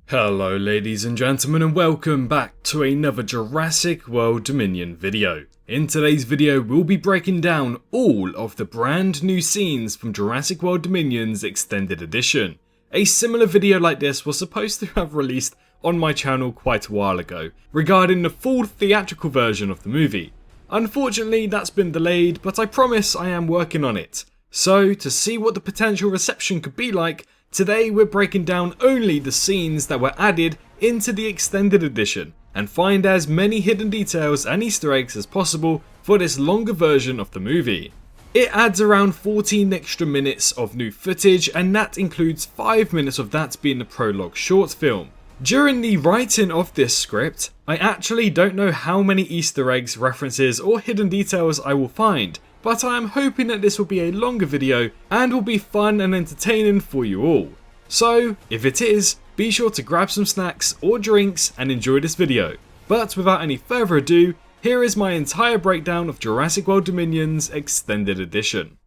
Hello ladies and gentlemen, and welcome back to another Jurassic World Dominion video. In today's video we'll be breaking down all of the brand new scenes from Jurassic World Dominion's Extended Edition. A similar video like this was supposed to have released on my channel quite a while ago, regarding the full theatrical version of the movie. Unfortunately that's been delayed, but I promise I am working on it. So to see what the potential reception could be like, today we're breaking down only the scenes that were added into the Extended Edition and find as many hidden details and Easter eggs as possible for this longer version of the movie. It adds around 14 extra minutes of new footage, and that includes 5 minutes of that being the prologue short film. During the writing of this script, I actually don't know how many Easter eggs, references or hidden details I will find, but I am hoping that this will be a longer video and will be fun and entertaining for you all. So, if it is, be sure to grab some snacks or drinks and enjoy this video. But without any further ado, here is my entire breakdown of Jurassic World Dominion's Extended Edition.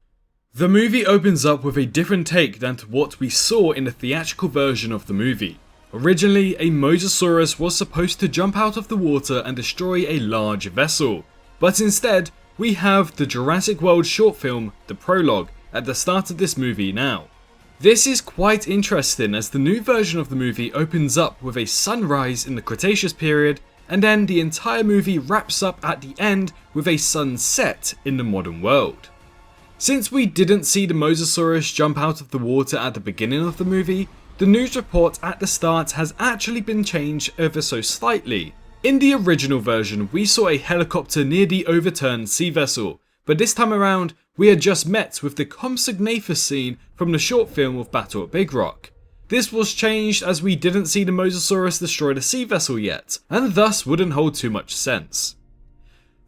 The movie opens up with a different take than to what we saw in the theatrical version of the movie. Originally, a Mosasaurus was supposed to jump out of the water and destroy a large vessel, but instead, we have the Jurassic World short film, the prologue, at the start of this movie now. This is quite interesting as the new version of the movie opens up with a sunrise in the Cretaceous period, and then the entire movie wraps up at the end with a sunset in the modern world. Since we didn't see the Mosasaurus jump out of the water at the beginning of the movie, the news report at the start has actually been changed ever so slightly. In the original version, we saw a helicopter near the overturned sea vessel, but this time around, we are just met with the Compsognathus scene from the short film of Battle at Big Rock. This was changed as we didn't see the Mosasaurus destroy the sea vessel yet, and thus wouldn't hold too much sense.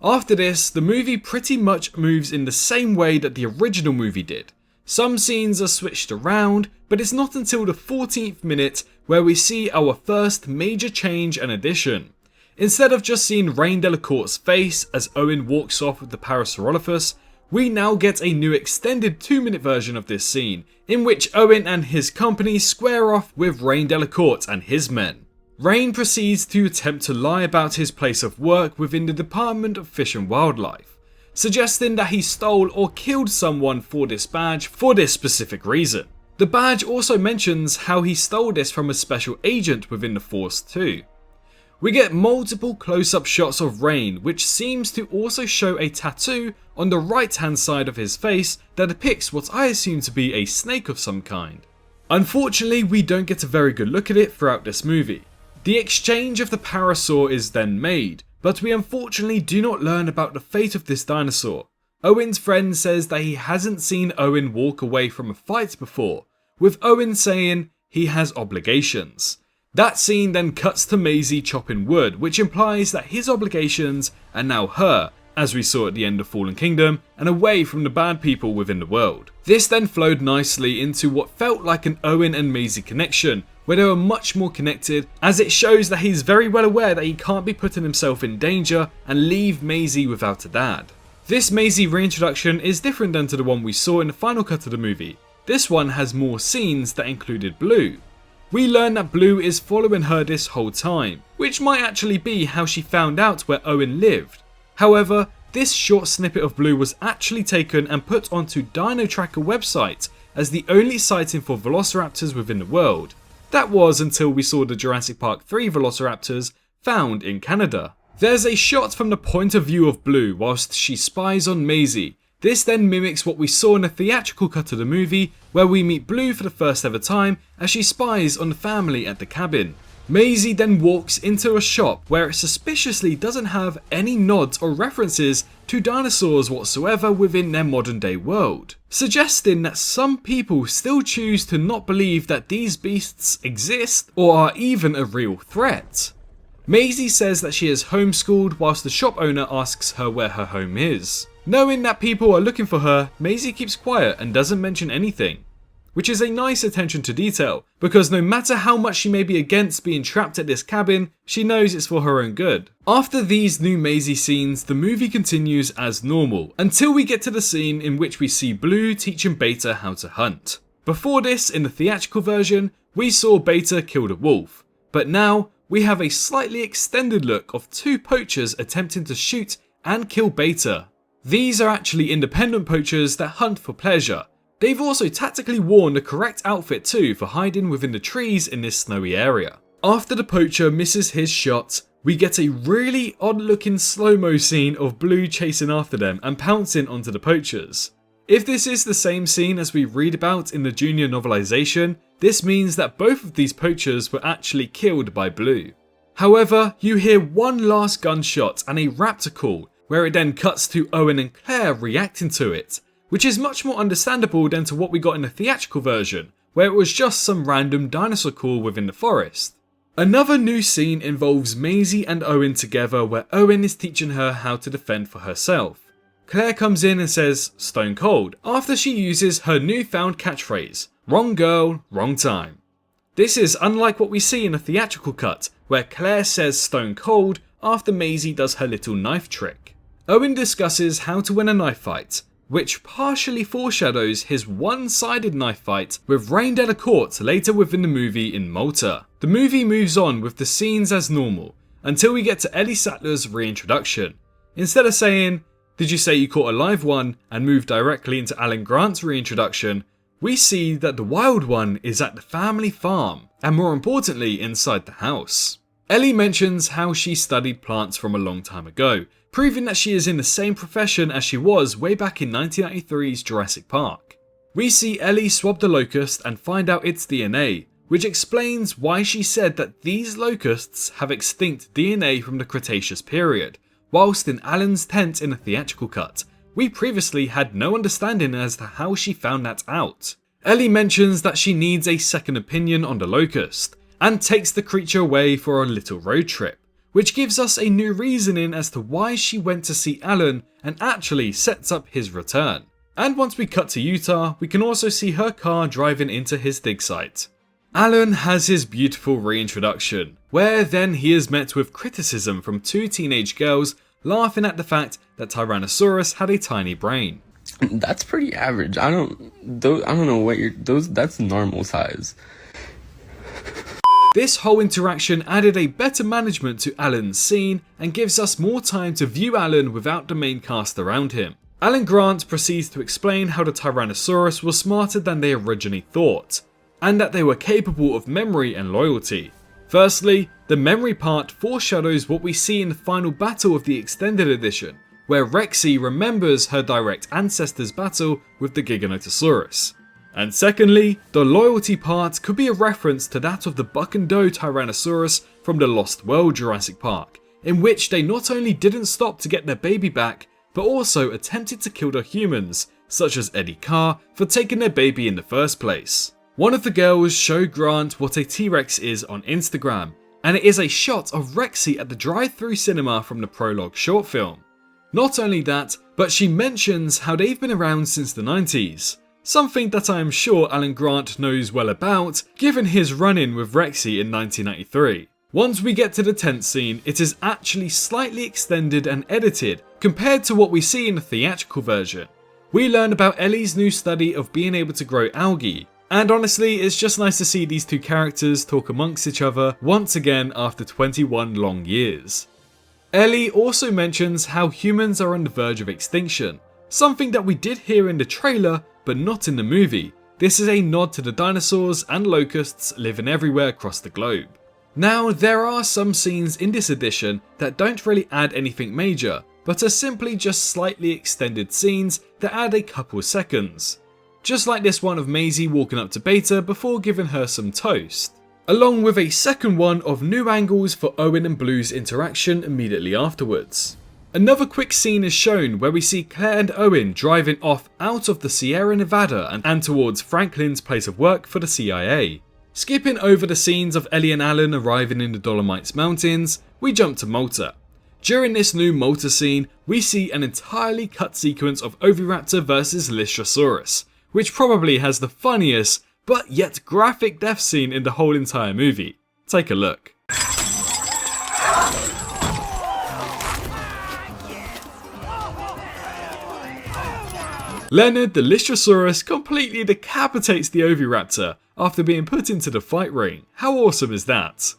After this, the movie pretty much moves in the same way that the original movie did. Some scenes are switched around, but it's not until the 14th minute where we see our first major change and addition. Instead of just seeing Rain Delacourte's face as Owen walks off with the Parasaurolophus, we now get a new extended 2-minute version of this scene, in which Owen and his company square off with Rain Delacourte and his men. Rain proceeds to attempt to lie about his place of work within the Department of Fish and Wildlife, suggesting that he stole or killed someone for this badge for this specific reason. The badge also mentions how he stole this from a special agent within the Force too. We get multiple close-up shots of Rain, which seems to also show a tattoo on the right-hand side of his face that depicts what I assume to be a snake of some kind. Unfortunately, we don't get a very good look at it throughout this movie. The exchange of the Parasaur is then made, but we unfortunately do not learn about the fate of this dinosaur. Owen's friend says that he hasn't seen Owen walk away from a fight before, with Owen saying he has obligations. That scene then cuts to Maisie chopping wood, which implies that his obligations are now her, as we saw at the end of Fallen Kingdom, and away from the bad people within the world. This then flowed nicely into what felt like an Owen and Maisie connection, where they were much more connected, as it shows that he's very well aware that he can't be putting himself in danger and leave Maisie without a dad. This Maisie reintroduction is different than to the one we saw in the final cut of the movie. This one has more scenes that included Blue. We learn that Blue is following her this whole time, which might actually be how she found out where Owen lived. However, this short snippet of Blue was actually taken and put onto Dino Tracker website as the only sighting for velociraptors within the world. That was until we saw the Jurassic Park 3 velociraptors found in Canada. There's a shot from the point of view of Blue whilst she spies on Maisie. This then mimics what we saw in the theatrical cut of the movie, where we meet Blue for the first ever time as she spies on the family at the cabin. Maisie then walks into a shop where it suspiciously doesn't have any nods or references to dinosaurs whatsoever within their modern day world, suggesting that some people still choose to not believe that these beasts exist or are even a real threat. Maisie says that she is homeschooled whilst the shop owner asks her where her home is. Knowing that people are looking for her, Maisie keeps quiet and doesn't mention anything, which is a nice attention to detail, because no matter how much she may be against being trapped at this cabin, she knows it's for her own good. After these new Maisie scenes, the movie continues as normal, until we get to the scene in which we see Blue teaching Beta how to hunt. Before this, in the theatrical version, we saw Beta kill the wolf, But now, we have a slightly extended look of two poachers attempting to shoot and kill beta. These are actually independent poachers that hunt for pleasure. They've also tactically worn the correct outfit too for hiding within the trees in this snowy area. After the poacher misses his shot, we get a really odd looking slow-mo scene of Blue chasing after them and pouncing onto the poachers. If this is the same scene as we read about in the junior novelization, this means that both of these poachers were actually killed by Blue. However, you hear one last gunshot and a raptor call, where it then cuts to Owen and Claire reacting to it, which is much more understandable than to what we got in the theatrical version, where it was just some random dinosaur call within the forest. Another new scene involves Maisie and Owen together, where Owen is teaching her how to defend for herself. Claire comes in and says, "Stone cold," after she uses her newfound catchphrase, "Wrong girl, wrong time." This is unlike what we see in a theatrical cut, where Claire says "stone cold" after Maisie does her little knife trick. Owen discusses how to win a knife fight, which partially foreshadows his one-sided knife fight with Rain Delacourt later within the movie in Malta. The movie moves on with the scenes as normal, until we get to Ellie Sattler's reintroduction. Instead of saying, "Did you say you caught a live one?" and move directly into Alan Grant's reintroduction, we see that the wild one is at the family farm, and more importantly inside the house. Ellie mentions how she studied plants from a long time ago, proving that she is in the same profession as she was way back in 1993's Jurassic Park. We see Ellie swab the locust and find out its DNA, which explains why she said that these locusts have extinct DNA from the Cretaceous period, whilst in Alan's tent in a theatrical cut, we previously had no understanding as to how she found that out. Ellie mentions that she needs a second opinion on the locust, and takes the creature away for a little road trip, which gives us a new reasoning as to why she went to see Alan and actually sets up his return. And once we cut to Utah, we can also see her car driving into his dig site. Alan has his beautiful reintroduction, where then he is met with criticism from two teenage girls laughing at the fact that Tyrannosaurus had a tiny brain. That's pretty average. I don't know what that's normal size. This whole interaction added a better management to Alan's scene and gives us more time to view Alan without the main cast around him. Alan Grant proceeds to explain how the Tyrannosaurus was smarter than they originally thought, and that they were capable of memory and loyalty. Firstly, the memory part foreshadows what we see in the final battle of the extended edition, where Rexy remembers her direct ancestor's battle with the Giganotosaurus. And secondly, the loyalty part could be a reference to that of the Buck and Doe Tyrannosaurus from the Lost World Jurassic Park, in which they not only didn't stop to get their baby back, but also attempted to kill the humans, such as Eddie Carr, for taking their baby in the first place. One of the girls showed Grant what a T-Rex is on Instagram, and it is a shot of Rexy at the drive-through cinema from the prologue short film. Not only that, but she mentions how they've been around since the 90s. Something that I am sure Alan Grant knows well about, given his run-in with Rexy in 1993. Once we get to the tent scene, it is actually slightly extended and edited compared to what we see in the theatrical version. We learn about Ellie's new study of being able to grow algae, and honestly, it's just nice to see these two characters talk amongst each other once again after 21 long years. Ellie also mentions how humans are on the verge of extinction, something that we did hear in the trailer but not in the movie. This is a nod to the dinosaurs and locusts living everywhere across the globe. Now, there are some scenes in this edition that don't really add anything major, but are simply just slightly extended scenes that add a couple seconds. Just like this one of Maisie walking up to Beta before giving her some toast. Along with a second one of new angles for Owen and Blue's interaction immediately afterwards. Another quick scene is shown where we see Claire and Owen driving off out of the Sierra Nevada and towards Franklin's place of work for the CIA. Skipping over the scenes of Ellie and Alan arriving in the Dolomites Mountains, we jump to Malta. During this new Malta scene, we see an entirely cut sequence of Oviraptor vs Lystrosaurus, which probably has the funniest but yet graphic death scene in the whole entire movie. Take a look. Leonard the Lystrosaurus completely decapitates the Oviraptor after being put into the fight ring. How awesome is that?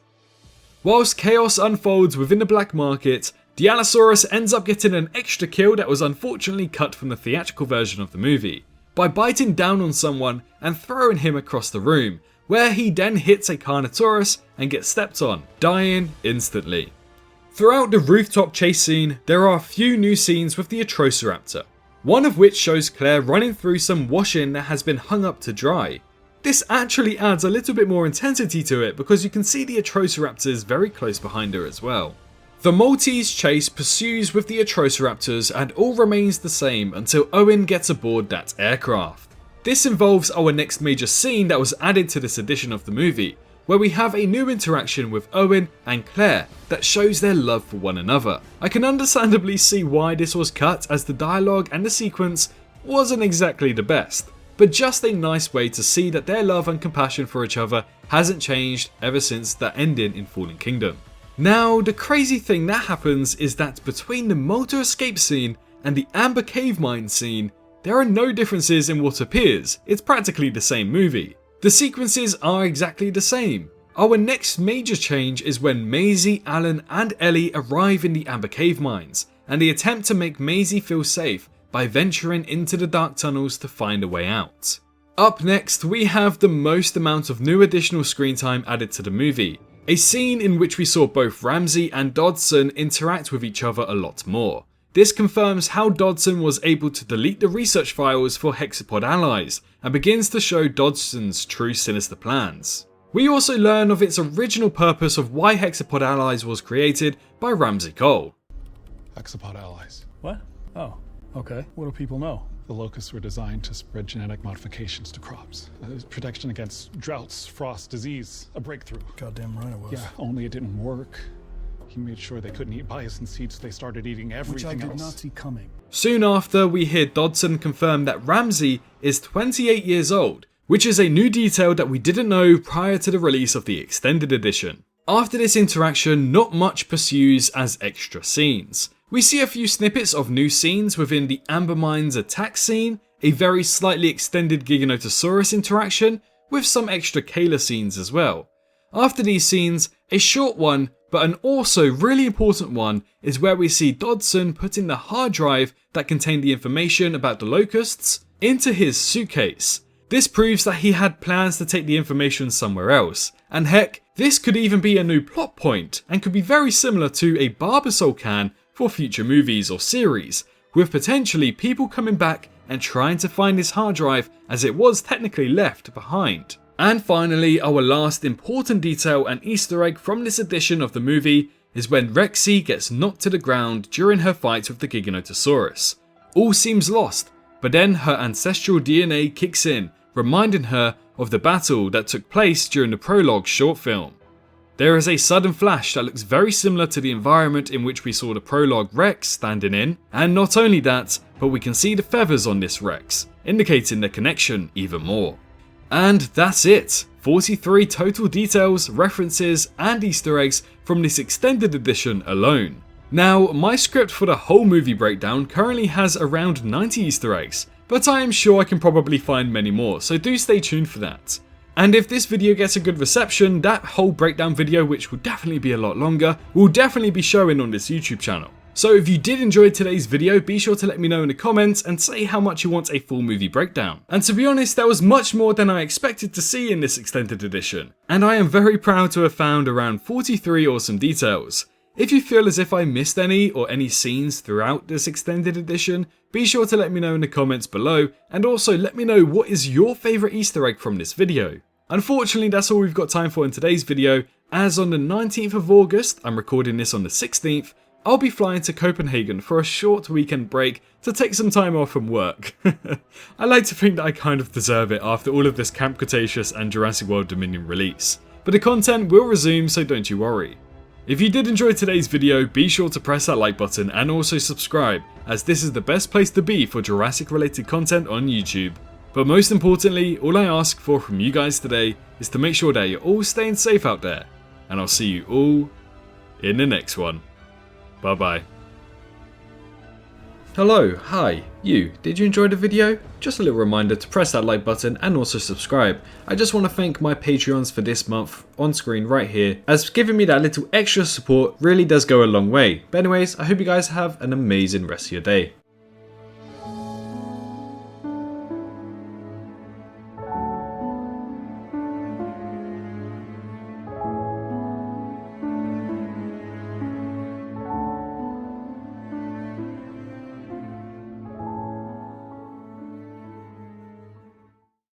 Whilst chaos unfolds within the black market, the Allosaurus ends up getting an extra kill that was unfortunately cut from the theatrical version of the movie, by biting down on someone and throwing him across the room, where he then hits a Carnotaurus and gets stepped on, dying instantly. Throughout the rooftop chase scene, there are a few new scenes with the Atrociraptor, one of which shows Claire running through some washing that has been hung up to dry. This actually adds a little bit more intensity to it because you can see the Atrociraptors very close behind her as well. The Maltese chase pursues with the Atrociraptors and all remains the same until Owen gets aboard that aircraft. This involves our next major scene that was added to this edition of the movie, where we have a new interaction with Owen and Claire that shows their love for one another. I can understandably see why this was cut, as the dialogue and the sequence wasn't exactly the best, but just a nice way to see that their love and compassion for each other hasn't changed ever since that ending in Fallen Kingdom. Now, the crazy thing that happens is that between the motor escape scene and the Amber Cave Mine scene, there are no differences in what appears. It's practically the same movie. The sequences are exactly the same. Our next major change is when Maisie, Alan and Ellie arrive in the Amber Cave Mines, and they attempt to make Maisie feel safe by venturing into the dark tunnels to find a way out. Up next, we have the most amount of new additional screen time added to the movie, a scene in which we saw both Ramsey and Dodson interact with each other a lot more. This confirms how Dodson was able to delete the research files for Hexapod allies, and begins to show Dodson's true sinister plans. We also learn of its original purpose of why Hexapod allies was created by Ramsey Cole. Hexapod allies. What? Oh, okay. What do people know? The locusts were designed to spread genetic modifications to crops. Protection against droughts, frost, disease. A breakthrough. Goddamn right it was. Yeah, only it didn't work. He made sure they couldn't eat bison seeds, so they started eating everything else. Which I did not see coming. Soon after, we hear Dodson confirm that Ramsey is 28 years old, which is a new detail that we didn't know prior to the release of the extended edition. After this interaction, not much pursues as extra scenes. We see a few snippets of new scenes within the Amber Mines attack scene, a very slightly extended Giganotosaurus interaction, with some extra Kayla scenes as well. After these scenes, a short one, but an also really important one, is where we see Dodson putting the hard drive that contained the information about the locusts into his suitcase. This proves that he had plans to take the information somewhere else, and heck, this could even be a new plot point, and could be very similar to a Barbasol can for future movies or series, with potentially people coming back and trying to find this hard drive as it was technically left behind. And finally, our last important detail and Easter egg from this edition of the movie is when Rexy gets knocked to the ground during her fight with the Giganotosaurus. All seems lost, but then her ancestral DNA kicks in, reminding her of the battle that took place during the prologue short film. There is a sudden flash that looks very similar to the environment in which we saw the prologue Rex standing in, and not only that, but we can see the feathers on this Rex, indicating their connection even more. And that's it, 43 total details, references and Easter eggs from this extended edition alone. Now, my script for the whole movie breakdown currently has around 90 Easter eggs, but I am sure I can probably find many more, so do stay tuned for that. And if this video gets a good reception, that whole breakdown video, which will definitely be a lot longer, will definitely be showing on this YouTube channel. So if you did enjoy today's video, be sure to let me know in the comments and say how much you want a full movie breakdown. And to be honest, there was much more than I expected to see in this extended edition, and I am very proud to have found around 43 awesome details. If you feel as if I missed any or any scenes throughout this extended edition, be sure to let me know in the comments below, and also let me know what is your favourite Easter egg from this video. Unfortunately, that's all we've got time for in today's video, as on the 19th of August, I'm recording this on the 16th, I'll be flying to Copenhagen for a short weekend break to take some time off from work. I like to think that I kind of deserve it after all of this Camp Cretaceous and Jurassic World Dominion release, but the content will resume, so don't you worry. If you did enjoy today's video, be sure to press that like button and also subscribe, as this is the best place to be for Jurassic related content on YouTube. But most importantly, all I ask for from you guys today is to make sure that you're all staying safe out there, and I'll see you all in the next one. Bye bye. Hello, hi, you, did you enjoy the video? Just a little reminder to press that like button and also subscribe. I just want to thank my Patreons for this month on screen right here, as giving me that little extra support really does go a long way. But anyways, I hope you guys have an amazing rest of your day.